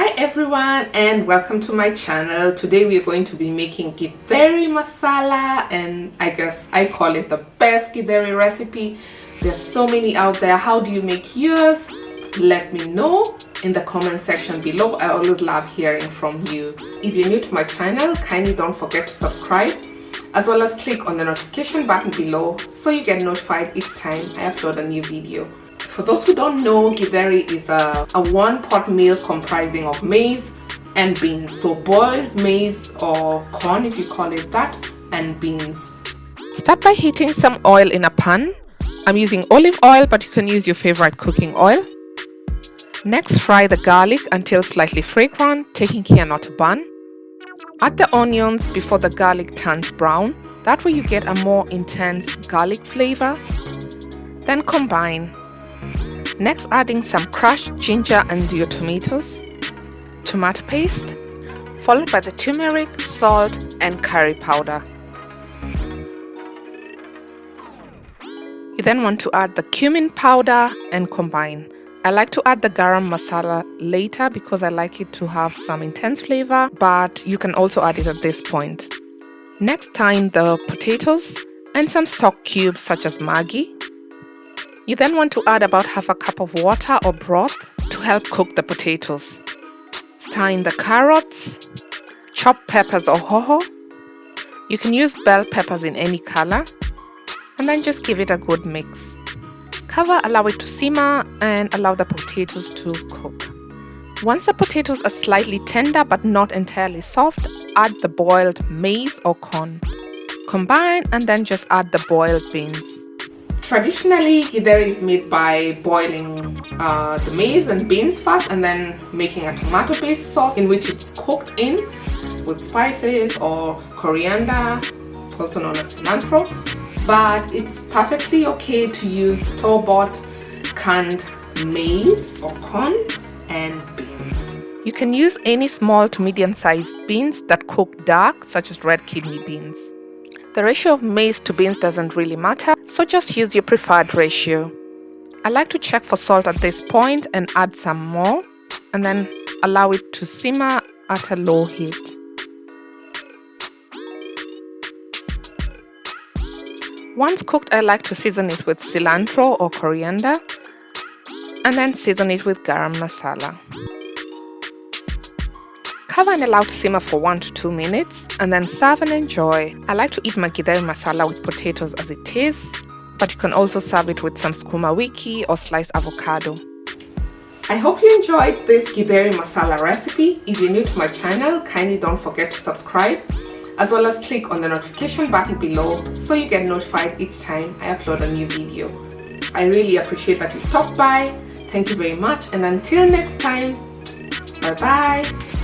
Hi everyone and welcome to my channel. Today we are going to be making Githeri Masala, and I guess I call it the best Githeri recipe. There's so many out there. How do you make yours? Let me know in the comment section below. I always love hearing from you. If you're new to my channel, kindly don't forget to subscribe as well as click on the notification button below so you get notified each time I upload a new video. For those who don't know, Githeri is a one-pot meal comprising of maize and beans. So boiled maize or corn, if you call it that, and beans. Start by heating some oil in a pan. I'm using olive oil, but you can use your favorite cooking oil. Next, fry the garlic until slightly fragrant, taking care not to burn. Add the onions before the garlic turns brown. That way you get a more intense garlic flavor. Then combine. Next, adding some crushed ginger and your tomatoes, tomato paste, followed by the turmeric, salt and curry powder. You then want to add the cumin powder and combine. I like to add the garam masala later because I like it to have some intense flavor, but you can also add it at this point. Next, tie in the potatoes and some stock cubes such as Maggi. You then want to add about half a cup of water or broth to help cook the potatoes. Stir in the carrots, chopped peppers or hoho. You can use bell peppers in any color, and then just give it a good mix. Cover, allow it to simmer, and allow the potatoes to cook. Once the potatoes are slightly tender but not entirely soft, add the boiled maize or corn. Combine and then just add the boiled beans. Traditionally, Githeri is made by boiling the maize and beans first and then making a tomato-based sauce in which it's cooked in with spices or coriander, also known as cilantro. But it's perfectly okay to use store-bought canned maize or corn and beans. You can use any small to medium-sized beans that cook dark, such as red kidney beans. The ratio of maize to beans doesn't really matter, so just use your preferred ratio. I like to check for salt at this point and add some more, and then allow it to simmer at a low heat. Once cooked, I like to season it with cilantro or coriander, and then season it with garam masala. Cover and allow to simmer for 1 to 2 minutes and then serve and enjoy. I like to eat my Githeri masala with potatoes as it is, but you can also serve it with some sukuma wiki or sliced avocado. I hope you enjoyed this Githeri masala recipe. If you're new to my channel, kindly don't forget to subscribe as well as click on the notification button below so you get notified each time I upload a new video. I really appreciate that you stopped by. Thank you very much, and until next time, bye bye.